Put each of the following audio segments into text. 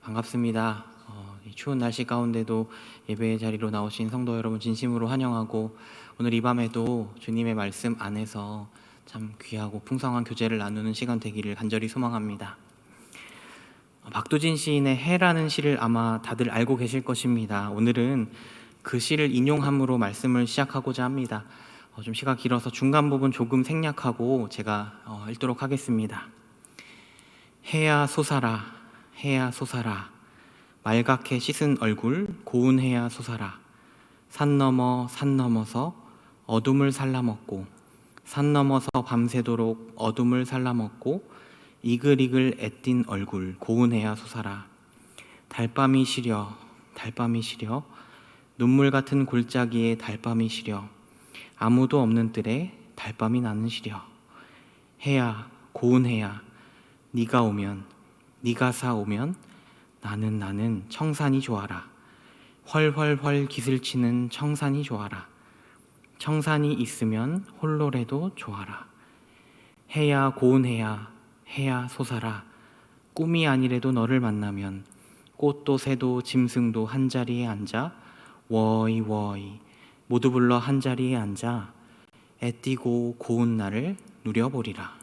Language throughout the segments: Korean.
반갑습니다. 이 추운 날씨 가운데도 예배의 자리로 나오신 성도 여러분 진심으로 환영하고, 오늘 이 밤에도 주님의 말씀 안에서 참 귀하고 풍성한 교제를 나누는 시간 되기를 간절히 소망합니다. 박두진 시인의 해라는 시를 아마 다들 알고 계실 것입니다. 오늘은 그 시를 인용함으로 말씀을 시작하고자 합니다. 좀 시가 길어서 중간 부분 조금 생략하고 제가 읽도록 하겠습니다. 해야 솟아라, 해야 솟아라, 말갛게 씻은 얼굴 고운 해야 솟아라. 산 넘어서 어둠을 살라먹고, 산 넘어서 밤새도록 어둠을 살라먹고, 이글이글 애띤 얼굴 고운 해야 솟아라. 달밤이 시려, 달밤이 시려, 눈물 같은 골짜기에 달밤이 시려, 아무도 없는 뜰에 달밤이 나는 시려. 해야, 고운 해야, 네가 오면, 네가 사오면 나는 청산이 좋아라. 헐헐헐 기슬치는 청산이 좋아라. 청산이 있으면 홀로라도 좋아라. 해야 고운 해야, 해야 솟아라. 꿈이 아니래도 너를 만나면 꽃도 새도 짐승도 한자리에 앉아 워이 워이 모두 불러 한자리에 앉아 애띠고 고운 날을 누려보리라.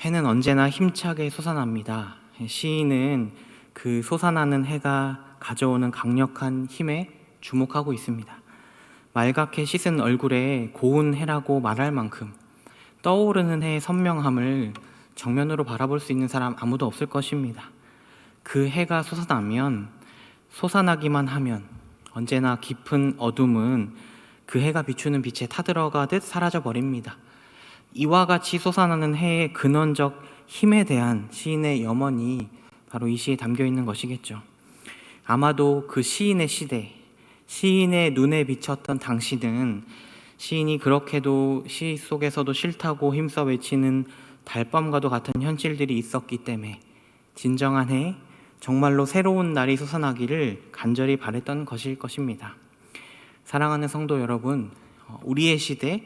해는 언제나 힘차게 솟아납니다. 시인은 그 솟아나는 해가 가져오는 강력한 힘에 주목하고 있습니다. 말갛게 씻은 얼굴에 고운 해라고 말할 만큼 떠오르는 해의 선명함을 정면으로 바라볼 수 있는 사람 아무도 없을 것입니다. 그 해가 솟아나면, 솟아나기만 하면 언제나 깊은 어둠은 그 해가 비추는 빛에 타들어가듯 사라져버립니다. 이와 같이 솟아나는 해의 근원적 힘에 대한 시인의 염원이 바로 이 시에 담겨 있는 것이겠죠. 아마도 그 시인의 시대, 시인의 눈에 비쳤던 당시는 시인이 그렇게도 시 속에서도 싫다고 힘써 외치는 달밤과도 같은 현실들이 있었기 때문에 진정한 해, 정말로 새로운 날이 솟아나기를 간절히 바랬던 것일 것입니다. 사랑하는 성도 여러분, 우리의 시대,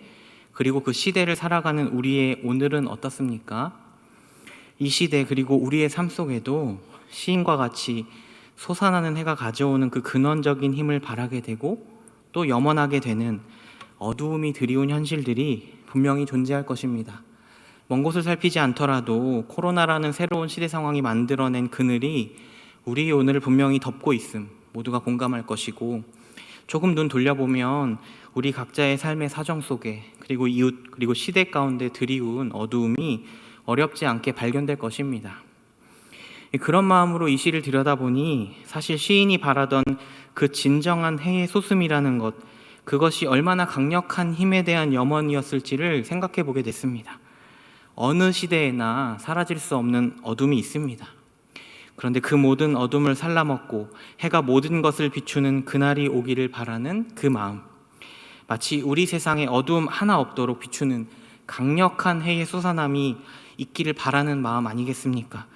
그리고 그 시대를 살아가는 우리의 오늘은 어떻습니까? 이 시대 그리고 우리의 삶 속에도 시인과 같이 솟아나는 해가 가져오는 그 근원적인 힘을 바라게 되고 또 염원하게 되는 어두움이 드리운 현실들이 분명히 존재할 것입니다. 먼 곳을 살피지 않더라도 코로나라는 새로운 시대 상황이 만들어낸 그늘이 우리의 오늘을 분명히 덮고 있음 모두가 공감할 것이고, 조금 눈 돌려보면 우리 각자의 삶의 사정 속에 그리고 이웃 그리고 시대 가운데 드리운 어두움이 어렵지 않게 발견될 것입니다. 그런 마음으로 이 시를 들여다보니 사실 시인이 바라던 그 진정한 해의 솟음이라는 것, 그것이 얼마나 강력한 힘에 대한 염원이었을지를 생각해 보게 됐습니다. 어느 시대에나 사라질 수 없는 어둠이 있습니다. 그런데 그 모든 어둠을 살라먹고 해가 모든 것을 비추는 그날이 오기를 바라는 그 마음, 마치 우리 세상에 어두움 하나 없도록 비추는 강력한 해의 솟아남이 있기를 바라는 마음 아니겠습니까?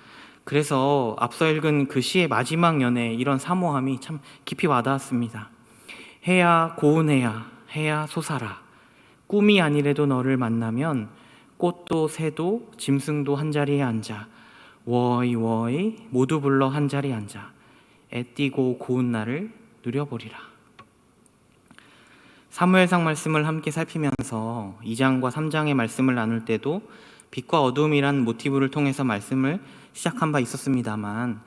그래서 앞서 읽은 그 시의 마지막 연에 이런 사모함이 참 깊이 와닿았습니다. 해야 고운 해야, 해야 솟아라. 꿈이 아니래도 너를 만나면 꽃도 새도 짐승도 한자리에 앉아 워이 워이 모두 불러 한자리에 앉아 애띠고 고운 날을 누려보리라. 사무엘상 말씀을 함께 살피면서 2장과 3장의 말씀을 나눌 때도 빛과 어둠이란 모티브를 통해서 말씀을 시작한 바 있었습니다만,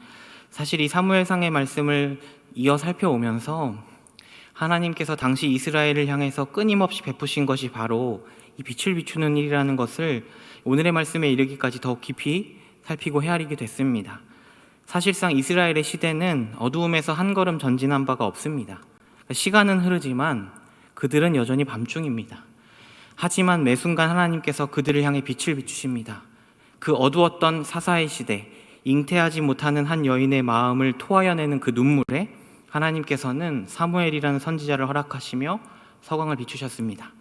사실 이 사무엘상의 말씀을 이어 살펴오면서 하나님께서 당시 이스라엘을 향해서 끊임없이 베푸신 것이 바로 이 빛을 비추는 일이라는 것을 오늘의 말씀에 이르기까지 더 깊이 살피고 헤아리게 됐습니다. 사실상 이스라엘의 시대는 어두움에서 한 걸음 전진한 바가 없습니다. 시간은 흐르지만 그들은 여전히 밤중입니다. 하지만 매 순간 하나님께서 그들을 향해 빛을 비추십니다. 그 어두웠던 사사의 시대, 잉태하지 못하는 한 여인의 마음을 토하여내는 그 눈물에 하나님께서는 사무엘이라는 선지자를 허락하시며 서광을 비추셨습니다.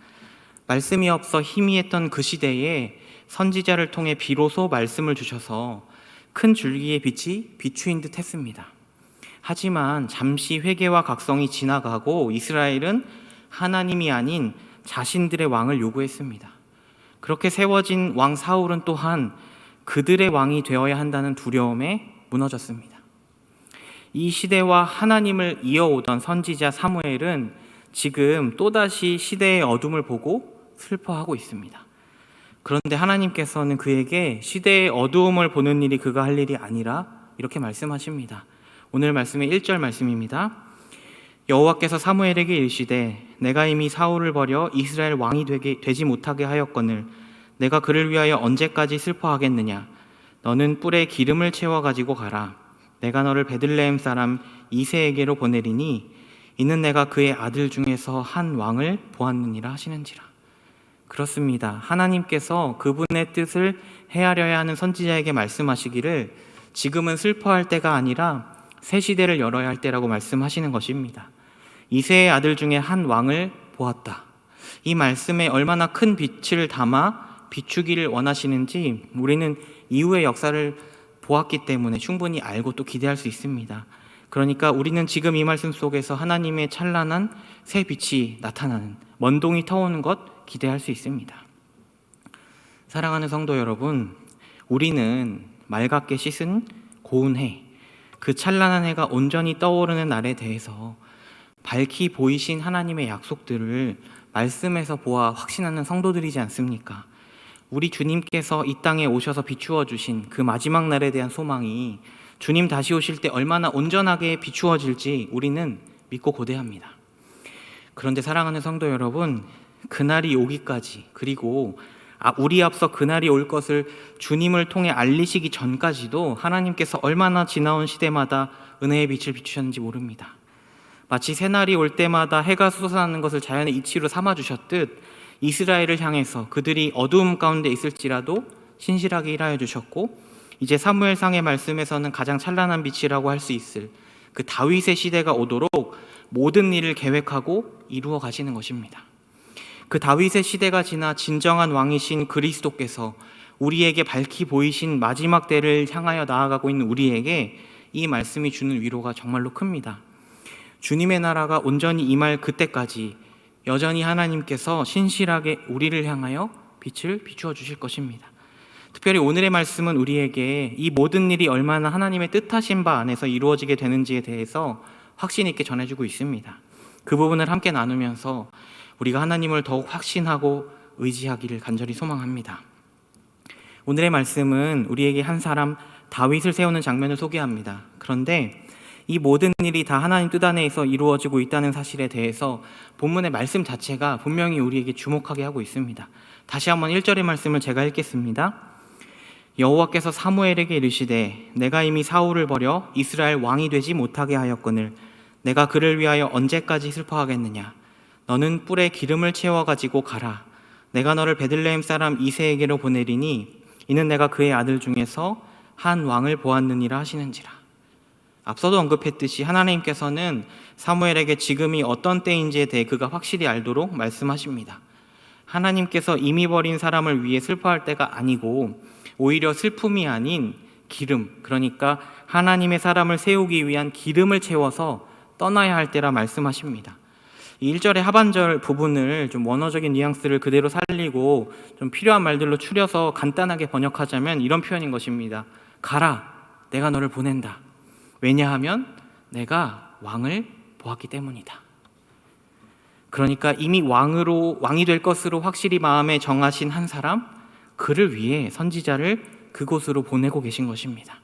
말씀이 없어 희미했던 그 시대에 선지자를 통해 비로소 말씀을 주셔서 큰 줄기의 빛이 비추인 듯 했습니다. 하지만 잠시 회개와 각성이 지나가고 이스라엘은 하나님이 아닌 자신들의 왕을 요구했습니다. 그렇게 세워진 왕 사울은 또한 그들의 왕이 되어야 한다는 두려움에 무너졌습니다. 이 시대와 하나님을 이어오던 선지자 사무엘은 지금 또다시 시대의 어둠을 보고 슬퍼하고 있습니다. 그런데 하나님께서는 그에게 시대의 어두움을 보는 일이 그가 할 일이 아니라 이렇게 말씀하십니다. 오늘 말씀의 1절 말씀입니다. 여호와께서 사무엘에게 이르시되 내가 이미 사울을 버려 이스라엘 왕이 되지 못하게 하였거늘 내가 그를 위하여 언제까지 슬퍼하겠느냐. 너는 뿔에 기름을 채워 가지고 가라. 내가 너를 베들레헴 사람 이새에게로 보내리니 이는 내가 그의 아들 중에서 한 왕을 보았느니라 하시는지라. 그렇습니다. 하나님께서 그분의 뜻을 헤아려야 하는 선지자에게 말씀하시기를 지금은 슬퍼할 때가 아니라 새 시대를 열어야 할 때라고 말씀하시는 것입니다. 이새의 아들 중에 한 왕을 보았다. 이 말씀에 얼마나 큰 빛을 담아 비추기를 원하시는지 우리는 이후의 역사를 보았기 때문에 충분히 알고 또 기대할 수 있습니다. 그러니까 우리는 지금 이 말씀 속에서 하나님의 찬란한 새 빛이 나타나는, 먼동이 터오는 것 기대할 수 있습니다. 사랑하는 성도 여러분, 우리는 맑게 씻은 고운 해, 그 찬란한 해가 온전히 떠오르는 날에 대해서 밝히 보이신 하나님의 약속들을 말씀에서 보아 확신하는 성도들이지 않습니까? 우리 주님께서 이 땅에 오셔서 비추어 주신 그 마지막 날에 대한 소망이 주님 다시 오실 때 얼마나 온전하게 비추어질지 우리는 믿고 고대합니다. 그런데 사랑하는 성도 여러분, 그날이 오기까지, 그리고 우리 앞서 그날이 올 것을 주님을 통해 알리시기 전까지도 하나님께서 얼마나 지나온 시대마다 은혜의 빛을 비추셨는지 모릅니다. 마치 새날이 올 때마다 해가 솟아나는 것을 자연의 이치로 삼아주셨듯 이스라엘을 향해서 그들이 어두움 가운데 있을지라도 신실하게 일하여 주셨고, 이제 사무엘상의 말씀에서는 가장 찬란한 빛이라고 할 수 있을 그 다윗의 시대가 오도록 모든 일을 계획하고 이루어 가시는 것입니다. 그 다윗의 시대가 지나 진정한 왕이신 그리스도께서 우리에게 밝히 보이신 마지막 때를 향하여 나아가고 있는 우리에게 이 말씀이 주는 위로가 정말로 큽니다. 주님의 나라가 온전히 임할 그때까지 여전히 하나님께서 신실하게 우리를 향하여 빛을 비추어 주실 것입니다. 특별히 오늘의 말씀은 우리에게 이 모든 일이 얼마나 하나님의 뜻하신 바 안에서 이루어지게 되는지에 대해서 확신 있게 전해주고 있습니다. 그 부분을 함께 나누면서 우리가 하나님을 더욱 확신하고 의지하기를 간절히 소망합니다. 오늘의 말씀은 우리에게 한 사람 다윗을 세우는 장면을 소개합니다. 그런데 이 모든 일이 다 하나님 뜻 안에서 이루어지고 있다는 사실에 대해서 본문의 말씀 자체가 분명히 우리에게 주목하게 하고 있습니다. 다시 한번 1절의 말씀을 제가 읽겠습니다. 여호와께서 사무엘에게 이르시되 내가 이미 사울을 버려 이스라엘 왕이 되지 못하게 하였거늘 내가 그를 위하여 언제까지 슬퍼하겠느냐. 너는 뿔에 기름을 채워 가지고 가라. 내가 너를 베들레헴 사람 이새에게로 보내리니 이는 내가 그의 아들 중에서 한 왕을 보았느니라 하시는지라. 앞서도 언급했듯이 하나님께서는 사무엘에게 지금이 어떤 때인지에 대해 그가 확실히 알도록 말씀하십니다. 하나님께서 이미 버린 사람을 위해 슬퍼할 때가 아니고 오히려 슬픔이 아닌 기름, 그러니까 하나님의 사람을 세우기 위한 기름을 채워서 떠나야 할 때라 말씀하십니다. 이 1절의 하반절 부분을 좀 원어적인 뉘앙스를 그대로 살리고 좀 필요한 말들로 추려서 간단하게 번역하자면 이런 표현인 것입니다. 가라, 내가 너를 보낸다. 왜냐하면 내가 왕을 보았기 때문이다. 그러니까 이미 왕이 될 것으로 확실히 마음에 정하신 한 사람, 그를 위해 선지자를 그곳으로 보내고 계신 것입니다.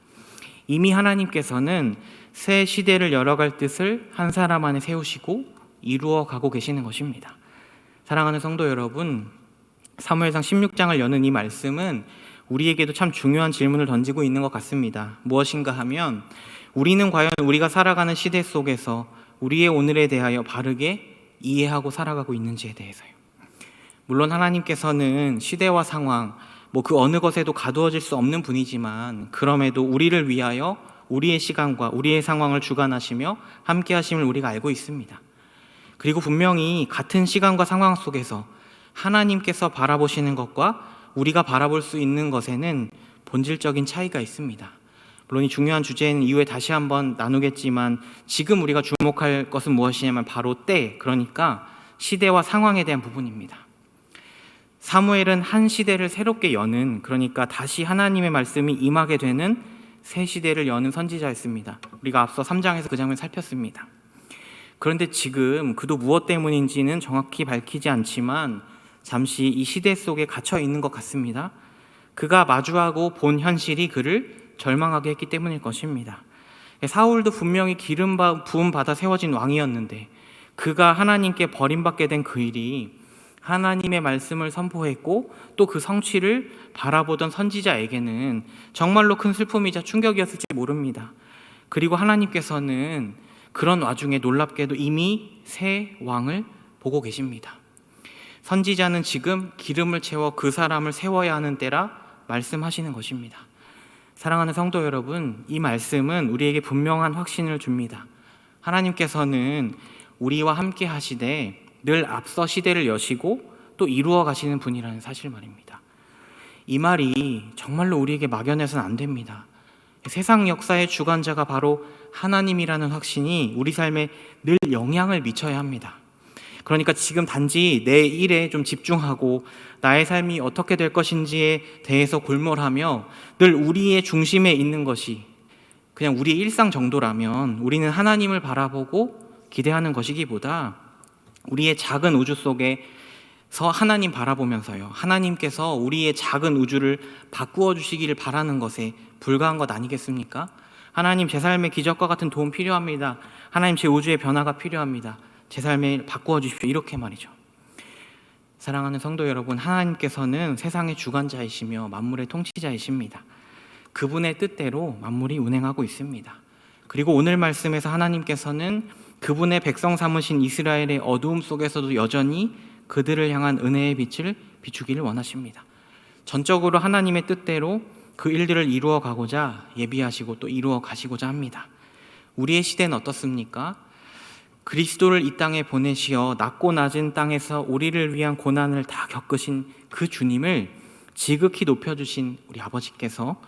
이미 하나님께서는 새 시대를 열어갈 뜻을 한 사람 안에 세우시고 이루어 가고 계시는 것입니다. 사랑하는 성도 여러분, 사무엘상 16장을 여는 이 말씀은 우리에게도 참 중요한 질문을 던지고 있는 것 같습니다. 무엇인가 하면 우리는 과연 우리가 살아가는 시대 속에서 우리의 오늘에 대하여 바르게 이해하고 살아가고 있는지에 대해서요. 물론 하나님께서는 시대와 상황, 그 어느 것에도 가두어질 수 없는 분이지만 그럼에도 우리를 위하여 우리의 시간과 우리의 상황을 주관하시며 함께 하심을 우리가 알고 있습니다. 그리고 분명히 같은 시간과 상황 속에서 하나님께서 바라보시는 것과 우리가 바라볼 수 있는 것에는 본질적인 차이가 있습니다. 물론 이 중요한 주제는 이후에 다시 한번 나누겠지만 지금 우리가 주목할 것은 무엇이냐면 바로 때, 그러니까 시대와 상황에 대한 부분입니다. 사무엘은 한 시대를 새롭게 여는, 그러니까 다시 하나님의 말씀이 임하게 되는 새 시대를 여는 선지자였습니다. 우리가 앞서 3장에서 그 장면을 살폈습니다. 그런데 지금 그도 무엇 때문인지는 정확히 밝히지 않지만 잠시 이 시대 속에 갇혀 있는 것 같습니다. 그가 마주하고 본 현실이 그를 절망하게 했기 때문일 것입니다. 사울도 분명히 기름 부음 받아 세워진 왕이었는데 그가 하나님께 버림받게 된 그 일이 하나님의 말씀을 선포했고 또 그 성취를 바라보던 선지자에게는 정말로 큰 슬픔이자 충격이었을지 모릅니다. 그리고 하나님께서는 그런 와중에 놀랍게도 이미 새 왕을 보고 계십니다. 선지자는 지금 기름을 채워 그 사람을 세워야 하는 때라 말씀하시는 것입니다. 사랑하는 성도 여러분, 이 말씀은 우리에게 분명한 확신을 줍니다. 하나님께서는 우리와 함께 하시되 늘 앞서 시대를 여시고 또 이루어 가시는 분이라는 사실 말입니다. 이 말이 정말로 우리에게 막연해서는 안 됩니다. 세상 역사의 주관자가 바로 하나님이라는 확신이 우리 삶에 늘 영향을 미쳐야 합니다. 그러니까 지금 단지 내 일에 좀 집중하고 나의 삶이 어떻게 될 것인지에 대해서 골몰하며 늘 우리의 중심에 있는 것이 그냥 우리의 일상 정도라면 우리는 하나님을 바라보고 기대하는 것이기보다 우리의 작은 우주 속에서 하나님 바라보면서요, 하나님께서 우리의 작은 우주를 바꾸어 주시기를 바라는 것에 불과한 것 아니겠습니까? 하나님, 제 삶에 기적과 같은 도움 필요합니다. 하나님, 제 우주의 변화가 필요합니다. 제 삶을 바꾸어 주십시오. 이렇게 말이죠. 사랑하는 성도 여러분, 하나님께서는 세상의 주관자이시며 만물의 통치자이십니다. 그분의 뜻대로 만물이 운행하고 있습니다. 그리고 오늘 말씀에서 하나님께서는 그분의 백성 삼으신 이스라엘의 어두움 속에서도 여전히 그들을 향한 은혜의 빛을 비추기를 원하십니다. 전적으로 하나님의 뜻대로 그 일들을 이루어 가고자 예비하시고 또 이루어 가시고자 합니다. 우리의 시대는 어떻습니까? 그리스도를 이 땅에 보내시어 낮고 낮은 땅에서 우리를 위한 고난을 다 겪으신 그 주님을 지극히 높여주신 우리 아버지께서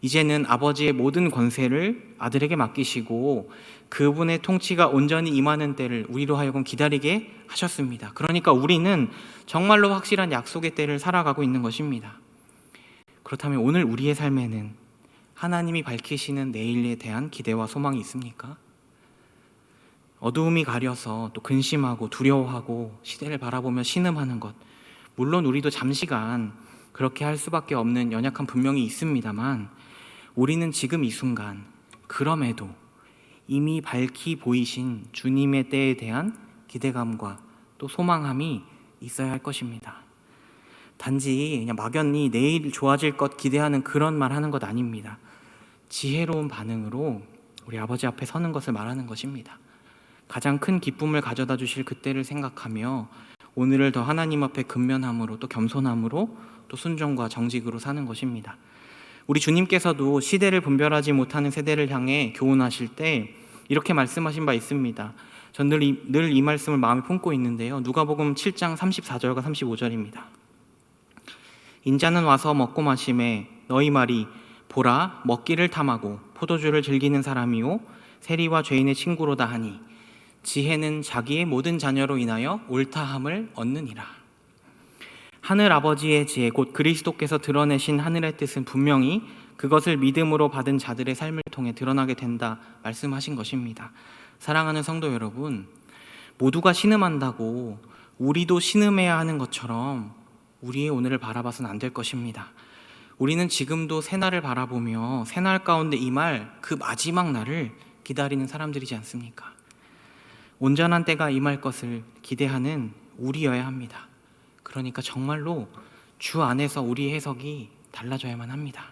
이제는 아버지의 모든 권세를 아들에게 맡기시고 그분의 통치가 온전히 임하는 때를 우리로 하여금 기다리게 하셨습니다. 그러니까 우리는 정말로 확실한 약속의 때를 살아가고 있는 것입니다. 그렇다면 오늘 우리의 삶에는 하나님이 밝히시는 내일에 대한 기대와 소망이 있습니까? 어두움이 가려서 또 근심하고 두려워하고 시대를 바라보며 신음하는 것, 물론 우리도 잠시간 그렇게 할 수밖에 없는 연약함 분명히 있습니다만 우리는 지금 이 순간 그럼에도 이미 밝히 보이신 주님의 때에 대한 기대감과 또 소망함이 있어야 할 것입니다. 단지 그냥 막연히 내일 좋아질 것 기대하는 그런 말 하는 것 아닙니다. 지혜로운 반응으로 우리 아버지 앞에 서는 것을 말하는 것입니다. 가장 큰 기쁨을 가져다 주실 그때를 생각하며 오늘을 더 하나님 앞에 근면함으로 또 겸손함으로 또 순종과 정직으로 사는 것입니다. 우리 주님께서도 시대를 분별하지 못하는 세대를 향해 교훈하실 때 이렇게 말씀하신 바 있습니다. 전 늘 이 말씀을 마음에 품고 있는데요. 누가복음 7장 34절과 35절입니다. 인자는 와서 먹고 마심에 너희 말이 보라 먹기를 탐하고 포도주를 즐기는 사람이요 세리와 죄인의 친구로다 하니 지혜는 자기의 모든 자녀로 인하여 옳다함을 얻느니라. 하늘 아버지의 지혜 곧 그리스도께서 드러내신 하늘의 뜻은 분명히 그것을 믿음으로 받은 자들의 삶을 통해 드러나게 된다 말씀하신 것입니다. 사랑하는 성도 여러분, 모두가 신음한다고 우리도 신음해야 하는 것처럼 우리의 오늘을 바라봐서는 안 될 것입니다. 우리는 지금도 새날을 바라보며 새날 가운데 임할 그 마지막 날을 기다리는 사람들이지 않습니까? 온전한 때가 임할 것을 기대하는 우리여야 합니다. 그러니까 정말로 주 안에서 우리의 해석이 달라져야만 합니다.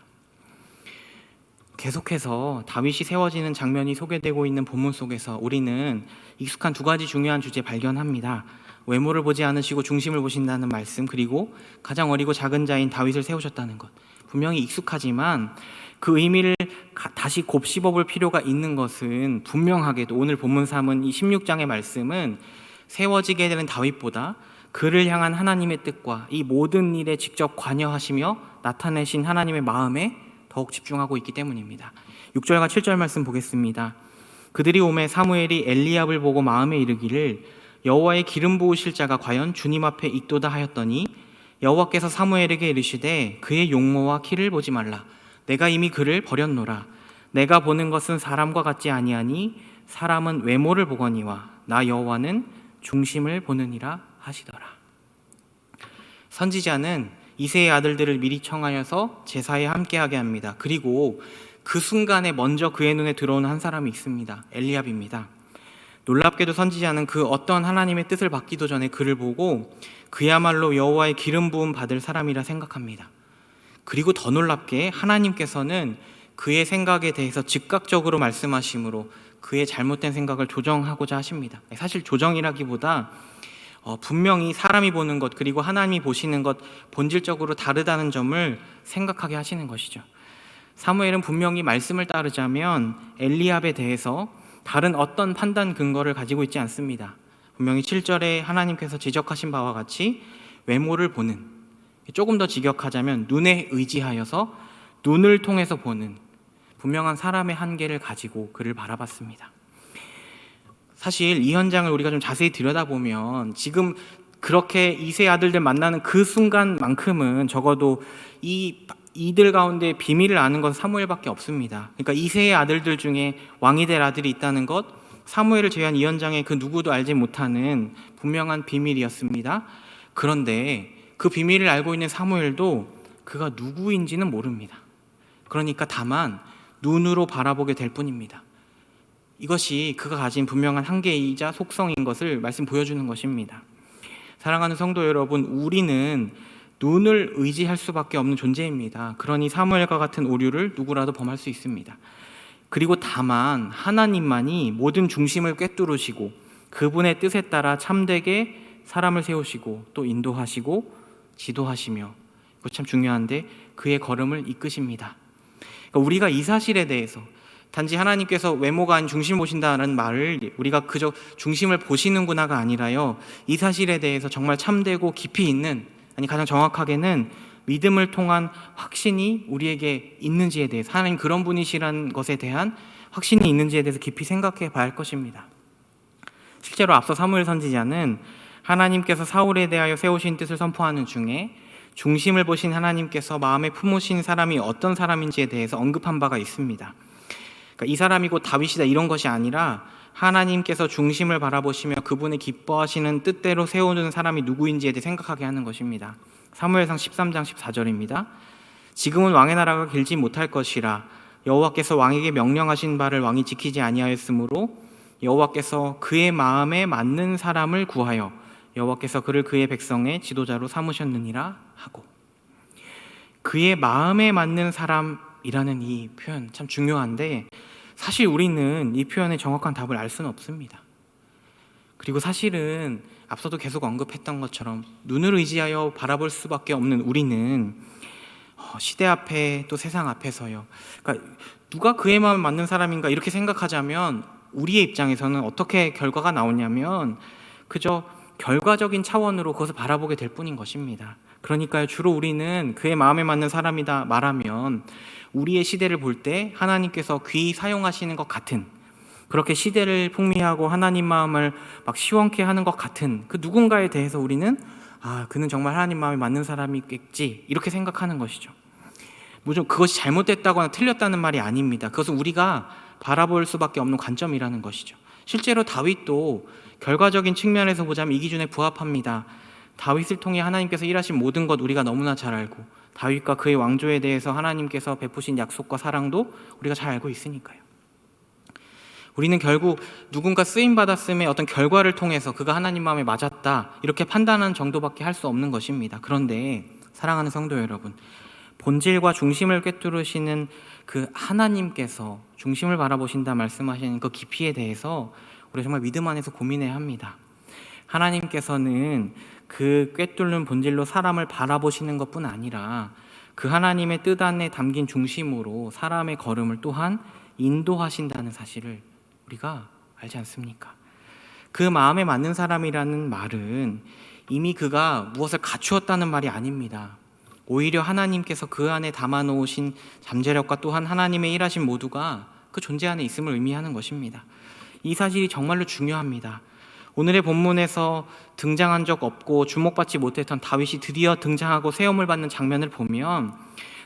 계속해서 다윗이 세워지는 장면이 소개되고 있는 본문 속에서 우리는 익숙한 두 가지 중요한 주제 발견합니다. 외모를 보지 않으시고 중심을 보신다는 말씀, 그리고 가장 어리고 작은 자인 다윗을 세우셨다는 것. 분명히 익숙하지만 그 의미를 다시 곱씹어볼 필요가 있는 것은 분명하게도 오늘 본문 3은 이 16장의 말씀은 세워지게 되는 다윗보다 그를 향한 하나님의 뜻과 이 모든 일에 직접 관여하시며 나타내신 하나님의 마음에 더욱 집중하고 있기 때문입니다. 6절과 7절 말씀 보겠습니다. 그들이 오매 사무엘이 엘리압을 보고 마음에 이르기를 여호와의 기름 부으실 자가 과연 주님 앞에 있도다 하였더니 여호와께서 사무엘에게 이르시되 그의 용모와 키를 보지 말라. 내가 이미 그를 버렸노라. 내가 보는 것은 사람과 같지 아니하니 사람은 외모를 보거니와 나 여호와는 중심을 보느니라 하시더라. 선지자는 이새의 아들들을 미리 청하여서 제사에 함께하게 합니다. 그리고 그 순간에 먼저 그의 눈에 들어오는 한 사람이 있습니다. 엘리압입니다. 놀랍게도 선지자는 그 어떤 하나님의 뜻을 받기도 전에 그를 보고 그야말로 여호와의 기름 부음 받을 사람이라 생각합니다. 그리고 더 놀랍게 하나님께서는 그의 생각에 대해서 즉각적으로 말씀하심으로 그의 잘못된 생각을 조정하고자 하십니다. 사실 조정이라기보다 분명히 사람이 보는 것 그리고 하나님이 보시는 것 본질적으로 다르다는 점을 생각하게 하시는 것이죠. 사무엘은 분명히 말씀을 따르자면 엘리압에 대해서 다른 어떤 판단 근거를 가지고 있지 않습니다. 분명히 7절에 하나님께서 지적하신 바와 같이 외모를 보는, 조금 더 직역하자면 눈에 의지하여서 눈을 통해서 보는 분명한 사람의 한계를 가지고 그를 바라봤습니다. 사실 이 현장을 우리가 좀 자세히 들여다보면 지금 그렇게 이새 아들들 만나는 그 순간만큼은 적어도 이들 가운데 비밀을 아는 것은 사무엘밖에 없습니다. 그러니까 이새의 아들들 중에 왕이 될 아들이 있다는 것, 사무엘을 제외한 이 현장에 그 누구도 알지 못하는 분명한 비밀이었습니다. 그런데 그 비밀을 알고 있는 사무엘도 그가 누구인지는 모릅니다. 그러니까 다만 눈으로 바라보게 될 뿐입니다. 이것이 그가 가진 분명한 한계이자 속성인 것을 말씀 보여주는 것입니다. 사랑하는 성도 여러분, 우리는 눈을 의지할 수밖에 없는 존재입니다. 그러니 사무엘과 같은 오류를 누구라도 범할 수 있습니다. 그리고 다만 하나님만이 모든 중심을 꿰뚫으시고 그분의 뜻에 따라 참되게 사람을 세우시고 또 인도하시고 지도하시며, 이거 참 중요한데 그의 걸음을 이끄십니다. 그러니까 우리가 이 사실에 대해서 단지 하나님께서 외모가 아닌 중심을 보신다는 말을 우리가 그저 중심을 보시는구나가 아니라요, 이 사실에 대해서 정말 참되고 깊이 있는, 아니 가장 정확하게는 믿음을 통한 확신이 우리에게 있는지에 대해서, 하나님 그런 분이시라는 것에 대한 확신이 있는지에 대해서 깊이 생각해 봐야 할 것입니다. 실제로 앞서 사무엘 선지자는 하나님께서 사울에 대하여 세우신 뜻을 선포하는 중에 중심을 보신 하나님께서 마음에 품으신 사람이 어떤 사람인지에 대해서 언급한 바가 있습니다. 그러니까 이 사람이 곧 다윗이다 이런 것이 아니라 하나님께서 중심을 바라보시며 그분의 기뻐하시는 뜻대로 세우는 사람이 누구인지에 대해 생각하게 하는 것입니다. 사무엘상 13장 14절입니다. 지금은 왕의 나라가 길지 못할 것이라 여호와께서 왕에게 명령하신 바를 왕이 지키지 아니하였으므로 여호와께서 그의 마음에 맞는 사람을 구하여 여호와께서 그를 그의 백성의 지도자로 삼으셨느니라 하고, 그의 마음에 맞는 사람이라는 이 표현 참 중요한데 사실 우리는 이 표현의 정확한 답을 알 수는 없습니다. 그리고 사실은 앞서도 계속 언급했던 것처럼 눈을 의지하여 바라볼 수밖에 없는 우리는 시대 앞에 또 세상 앞에서요, 그러니까 누가 그의 마음에 맞는 사람인가 이렇게 생각하자면 우리의 입장에서는 어떻게 결과가 나오냐면 그저 결과적인 차원으로 그것을 바라보게 될 뿐인 것입니다. 그러니까요, 주로 우리는 그의 마음에 맞는 사람이다 말하면 우리의 시대를 볼 때 하나님께서 귀히 사용하시는 것 같은, 그렇게 시대를 풍미하고 하나님 마음을 막 시원케 하는 것 같은 그 누군가에 대해서 우리는 그는 정말 하나님 마음에 맞는 사람이겠지 이렇게 생각하는 것이죠. 물론 그것이 잘못됐다거나 틀렸다는 말이 아닙니다. 그것은 우리가 바라볼 수밖에 없는 관점이라는 것이죠. 실제로 다윗도 결과적인 측면에서 보자면 이 기준에 부합합니다. 다윗을 통해 하나님께서 일하신 모든 것 우리가 너무나 잘 알고, 다윗과 그의 왕조에 대해서 하나님께서 베푸신 약속과 사랑도 우리가 잘 알고 있으니까요. 우리는 결국 누군가 쓰임받았음의 어떤 결과를 통해서 그가 하나님 마음에 맞았다 이렇게 판단하는 정도밖에 할 수 없는 것입니다. 그런데 사랑하는 성도 여러분, 본질과 중심을 꿰뚫으시는 그 하나님께서 중심을 바라보신다 말씀하시는 그 깊이에 대해서 우리가 정말 믿음 안에서 고민해야 합니다. 하나님께서는 그 꿰뚫는 본질로 사람을 바라보시는 것뿐 아니라 그 하나님의 뜻 안에 담긴 중심으로 사람의 걸음을 또한 인도하신다는 사실을 우리가 알지 않습니까? 그 마음에 맞는 사람이라는 말은 이미 그가 무엇을 갖추었다는 말이 아닙니다. 오히려 하나님께서 그 안에 담아놓으신 잠재력과 또한 하나님의 일하신 모두가 그 존재 안에 있음을 의미하는 것입니다. 이 사실이 정말로 중요합니다. 오늘의 본문에서 등장한 적 없고 주목받지 못했던 다윗이 드디어 등장하고 세움을 받는 장면을 보면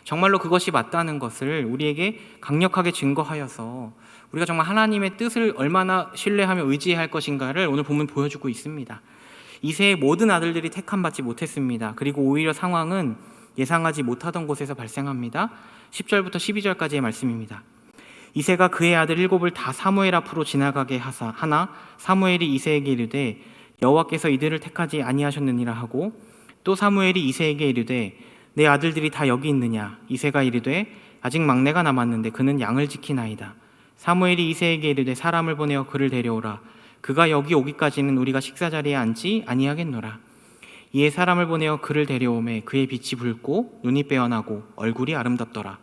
정말로 그것이 맞다는 것을 우리에게 강력하게 증거하여서 우리가 정말 하나님의 뜻을 얼마나 신뢰하며 의지해야 할 것인가를 오늘 본문 보여주고 있습니다. 이새의 모든 아들들이 택함받지 못했습니다. 그리고 오히려 상황은 예상하지 못하던 곳에서 발생합니다. 10절부터 12절까지의 말씀입니다. 이새가 그의 아들 일곱을 다 사무엘 앞으로 지나가게 하나 사무엘이 이새에게 이르되 여호와께서 이들을 택하지 아니하셨느니라 하고 또 사무엘이 이새에게 이르되 내 아들들이 다 여기 있느냐? 이새가 이르되 아직 막내가 남았는데 그는 양을 지키나이다. 사무엘이 이새에게 이르되 사람을 보내어 그를 데려오라. 그가 여기 오기까지는 우리가 식사자리에 앉지 아니하겠노라. 이에 사람을 보내어 그를 데려오매 그의 빛이 붉고 눈이 빼어나고 얼굴이 아름답더라.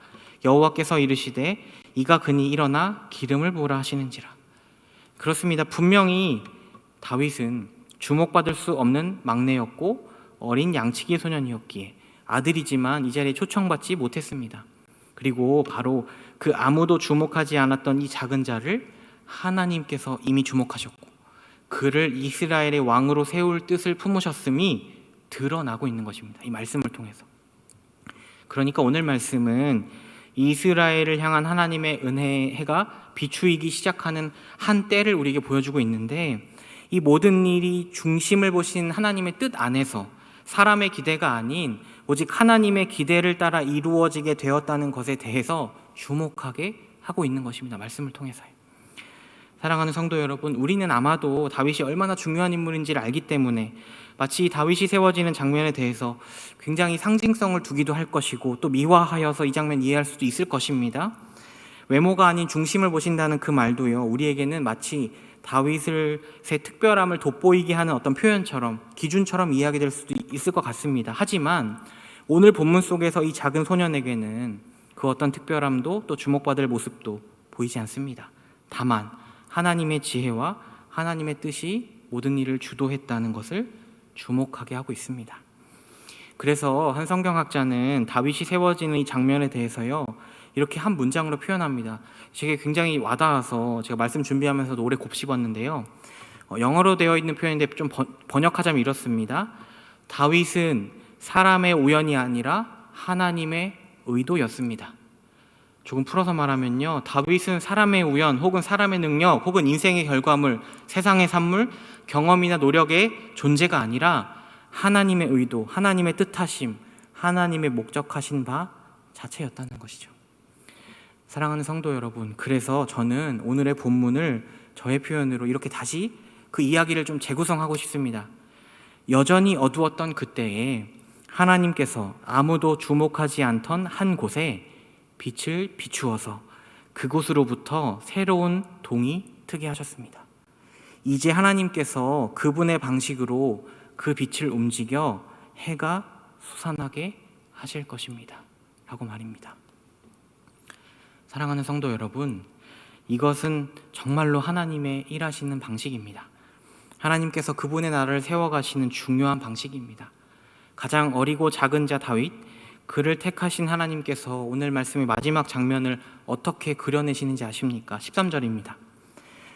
여호와께서 이르시되 이가 그니 일어나 기름을 부으라 하시는지라. 그렇습니다. 분명히 다윗은 주목받을 수 없는 막내였고 어린 양치기 소년이었기에 아들이지만 이 자리에 초청받지 못했습니다. 그리고 바로 그 아무도 주목하지 않았던 이 작은 자를 하나님께서 이미 주목하셨고 그를 이스라엘의 왕으로 세울 뜻을 품으셨음이 드러나고 있는 것입니다. 이 말씀을 통해서. 그러니까 오늘 말씀은 이스라엘을 향한 하나님의 은혜의 해가 비추이기 시작하는 한 때를 우리에게 보여주고 있는데 이 모든 일이 중심을 보신 하나님의 뜻 안에서 사람의 기대가 아닌 오직 하나님의 기대를 따라 이루어지게 되었다는 것에 대해서 주목하게 하고 있는 것입니다. 말씀을 통해서요. 사랑하는 성도 여러분, 우리는 아마도 다윗이 얼마나 중요한 인물인지를 알기 때문에 마치 다윗이 세워지는 장면에 대해서 굉장히 상징성을 두기도 할 것이고 또 미화하여서 이 장면 이해할 수도 있을 것입니다. 외모가 아닌 중심을 보신다는 그 말도요, 우리에게는 마치 다윗의 특별함을 돋보이게 하는 어떤 표현처럼 기준처럼 이해하게 될 수도 있을 것 같습니다. 하지만 오늘 본문 속에서 이 작은 소년에게는 그 어떤 특별함도 또 주목받을 모습도 보이지 않습니다. 다만 하나님의 지혜와 하나님의 뜻이 모든 일을 주도했다는 것을 주목하게 하고 있습니다. 그래서 한 성경학자는 다윗이 세워지는 이 장면에 대해서요, 이렇게 한 문장으로 표현합니다. 제게 굉장히 와닿아서 제가 말씀 준비하면서도 오래 곱씹었는데요. 영어로 되어 있는 표현인데 좀 번역하자면 이렇습니다. 다윗은 사람의 우연이 아니라 하나님의 의도였습니다. 조금 풀어서 말하면요, 다윗은 사람의 우연 혹은 사람의 능력 혹은 인생의 결과물, 세상의 산물, 경험이나 노력의 존재가 아니라 하나님의 의도, 하나님의 뜻하심, 하나님의 목적하신 바 자체였다는 것이죠. 사랑하는 성도 여러분, 그래서 저는 오늘의 본문을 저의 표현으로 이렇게 다시 그 이야기를 좀 재구성하고 싶습니다. 여전히 어두웠던 그때에 하나님께서 아무도 주목하지 않던 한 곳에 빛을 비추어서 그곳으로부터 새로운 동이 트게 하셨습니다. 이제 하나님께서 그분의 방식으로 그 빛을 움직여 해가 솟아나게 하실 것입니다. 라고 말입니다. 사랑하는 성도 여러분, 이것은 정말로 하나님의 일하시는 방식입니다. 하나님께서 그분의 나라를 세워가시는 중요한 방식입니다. 가장 어리고 작은 자 다윗, 그를 택하신 하나님께서 오늘 말씀의 마지막 장면을 어떻게 그려내시는지 아십니까? 13절입니다.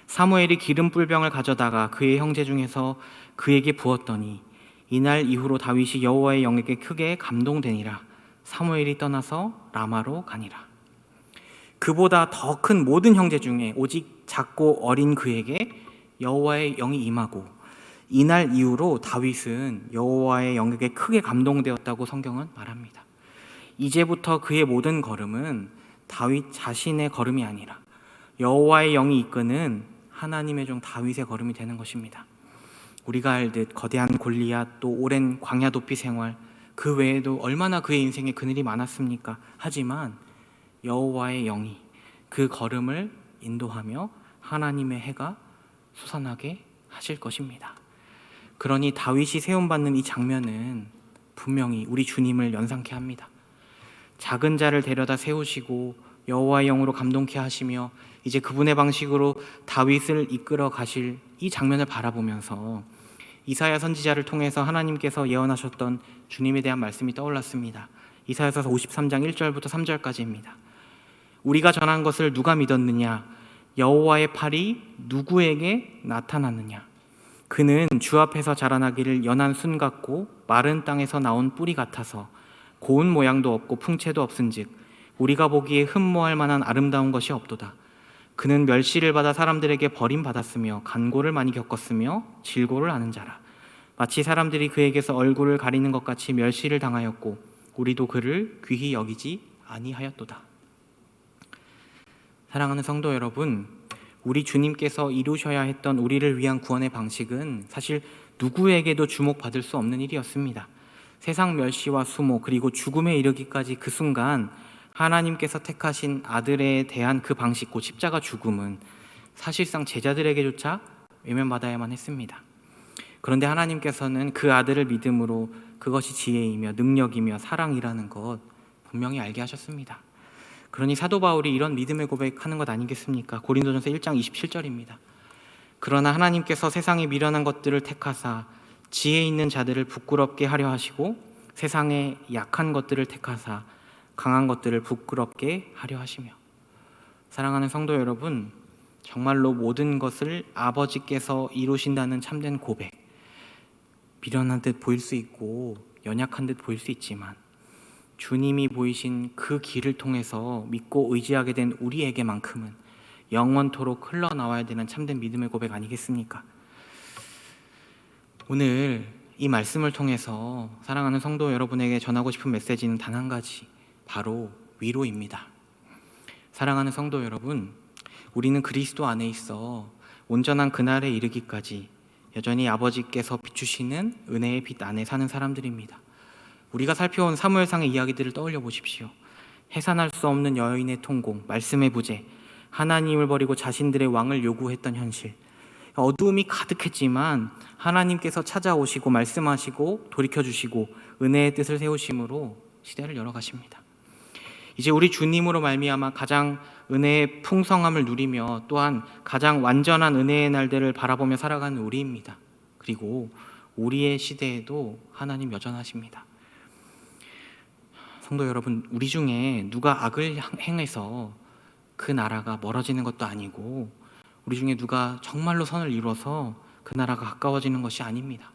사무엘이 기름 뿔병을 가져다가 그의 형제 중에서 그에게 부었더니 이날 이후로 다윗이 여호와의 영에게 크게 감동되니라. 사무엘이 떠나서 라마로 가니라. 그보다 더 큰 모든 형제 중에 오직 작고 어린 그에게 여호와의 영이 임하고 이날 이후로 다윗은 여호와의 영에게 크게 감동되었다고 성경은 말합니다. 이제부터 그의 모든 걸음은 다윗 자신의 걸음이 아니라 여호와의 영이 이끄는 하나님의 종 다윗의 걸음이 되는 것입니다. 우리가 알듯 거대한 골리앗, 또 오랜 광야 도피 생활, 그 외에도 얼마나 그의 인생에 그늘이 많았습니까? 하지만 여호와의 영이 그 걸음을 인도하며 하나님의 해가 솟아나게 하실 것입니다. 그러니 다윗이 세움받는 이 장면은 분명히 우리 주님을 연상케 합니다. 작은 자를 데려다 세우시고 여호와의 영으로 감동케 하시며 이제 그분의 방식으로 다윗을 이끌어 가실 이 장면을 바라보면서 이사야 선지자를 통해서 하나님께서 예언하셨던 주님에 대한 말씀이 떠올랐습니다. 이사야서 53장 1절부터 3절까지입니다. 우리가 전한 것을 누가 믿었느냐? 여호와의 팔이 누구에게 나타났느냐? 그는 주 앞에서 자라나기를 연한 순 같고 마른 땅에서 나온 뿌리 같아서 고운 모양도 없고 풍채도 없은즉 우리가 보기에 흠모할 만한 아름다운 것이 없도다. 그는 멸시를 받아 사람들에게 버림받았으며 간고를 많이 겪었으며 질고를 아는 자라. 마치 사람들이 그에게서 얼굴을 가리는 것 같이 멸시를 당하였고 우리도 그를 귀히 여기지 아니하였도다. 사랑하는 성도 여러분, 우리 주님께서 이루셔야 했던 우리를 위한 구원의 방식은 사실 누구에게도 주목받을 수 없는 일이었습니다. 세상 멸시와 수모 그리고 죽음에 이르기까지 그 순간 하나님께서 택하신 아들에 대한 그 방식, 곧 십자가 죽음은 사실상 제자들에게조차 외면받아야만 했습니다. 그런데 하나님께서는 그 아들을 믿음으로 그것이 지혜이며 능력이며 사랑이라는 것 분명히 알게 하셨습니다. 그러니 사도 바울이 이런 믿음의 고백하는 것 아니겠습니까? 고린도전서 1장 27절입니다. 그러나 하나님께서 세상에 미련한 것들을 택하사 지혜 있는 자들을 부끄럽게 하려 하시고 세상에 약한 것들을 택하사 강한 것들을 부끄럽게 하려 하시며. 사랑하는 성도 여러분, 정말로 모든 것을 아버지께서 이루신다는 참된 고백, 미련한 듯 보일 수 있고 연약한 듯 보일 수 있지만 주님이 보이신 그 길을 통해서 믿고 의지하게 된 우리에게만큼은 영원토록 흘러나와야 되는 참된 믿음의 고백 아니겠습니까? 오늘 이 말씀을 통해서 사랑하는 성도 여러분에게 전하고 싶은 메시지는 단 한 가지, 바로 위로입니다. 사랑하는 성도 여러분, 우리는 그리스도 안에 있어 온전한 그날에 이르기까지 여전히 아버지께서 비추시는 은혜의 빛 안에 사는 사람들입니다. 우리가 살펴온 사무엘상의 이야기들을 떠올려 보십시오. 해산할 수 없는 여인의 통공, 말씀의 부재, 하나님을 버리고 자신들의 왕을 요구했던 현실, 어두움이 가득했지만 하나님께서 찾아오시고 말씀하시고 돌이켜주시고 은혜의 뜻을 세우심으로 시대를 열어가십니다. 이제 우리 주님으로 말미암아 가장 은혜의 풍성함을 누리며 또한 가장 완전한 은혜의 날들을 바라보며 살아가는 우리입니다. 그리고 우리의 시대에도 하나님 여전하십니다. 성도 여러분, 우리 중에 누가 악을 행해서 그 나라가 멀어지는 것도 아니고 우리 중에 누가 정말로 선을 이루어서 그 나라가 가까워지는 것이 아닙니다.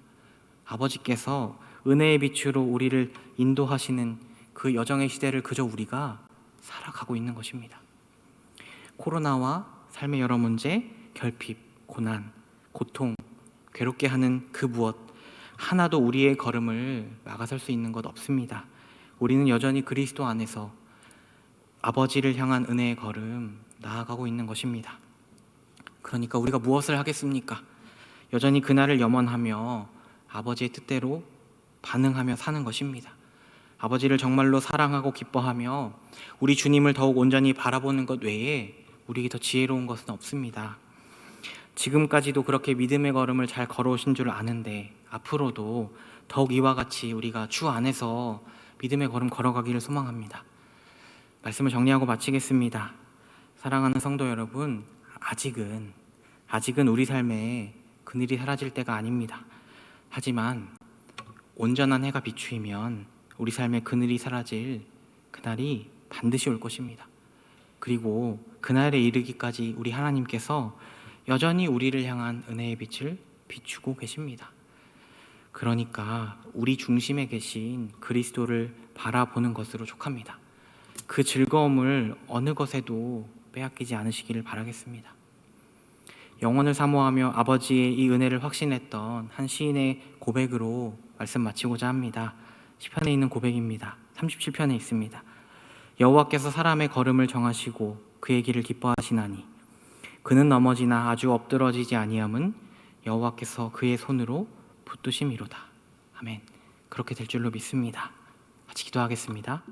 아버지께서 은혜의 빛으로 우리를 인도하시는 그 여정의 시대를 그저 우리가 살아가고 있는 것입니다. 코로나와 삶의 여러 문제, 결핍, 고난, 고통, 괴롭게 하는 그 무엇 하나도 우리의 걸음을 막아설 수 있는 것 없습니다. 우리는 여전히 그리스도 안에서 아버지를 향한 은혜의 걸음 나아가고 있는 것입니다. 그러니까 우리가 무엇을 하겠습니까? 여전히 그날을 염원하며 아버지의 뜻대로 반응하며 사는 것입니다. 아버지를 정말로 사랑하고 기뻐하며 우리 주님을 더욱 온전히 바라보는 것 외에 우리에게 더 지혜로운 것은 없습니다. 지금까지도 그렇게 믿음의 걸음을 잘 걸어오신 줄 아는데 앞으로도 더욱 이와 같이 우리가 주 안에서 믿음의 걸음 걸어가기를 소망합니다. 말씀을 정리하고 마치겠습니다. 사랑하는 성도 여러분, 아직은 우리 삶에 그늘이 사라질 때가 아닙니다. 하지만 온전한 해가 비추이면 우리 삶에 그늘이 사라질 그날이 반드시 올 것입니다. 그리고 그날에 이르기까지 우리 하나님께서 여전히 우리를 향한 은혜의 빛을 비추고 계십니다. 그러니까 우리 중심에 계신 그리스도를 바라보는 것으로 족합니다. 그 즐거움을 어느 것에도 빼앗기지 않으시기를 바라겠습니다. 영원을 사모하며 아버지의 이 은혜를 확신했던 한 시인의 고백으로 말씀 마치고자 합니다. 시편에 있는 고백입니다. 37편에 있습니다. 여호와께서 사람의 걸음을 정하시고 그의 길을 기뻐하시나니 그는 넘어지나 아주 엎드러지지 아니함은 여호와께서 그의 손으로 붙드심이로다. 아멘. 그렇게 될 줄로 믿습니다. 같이 기도하겠습니다.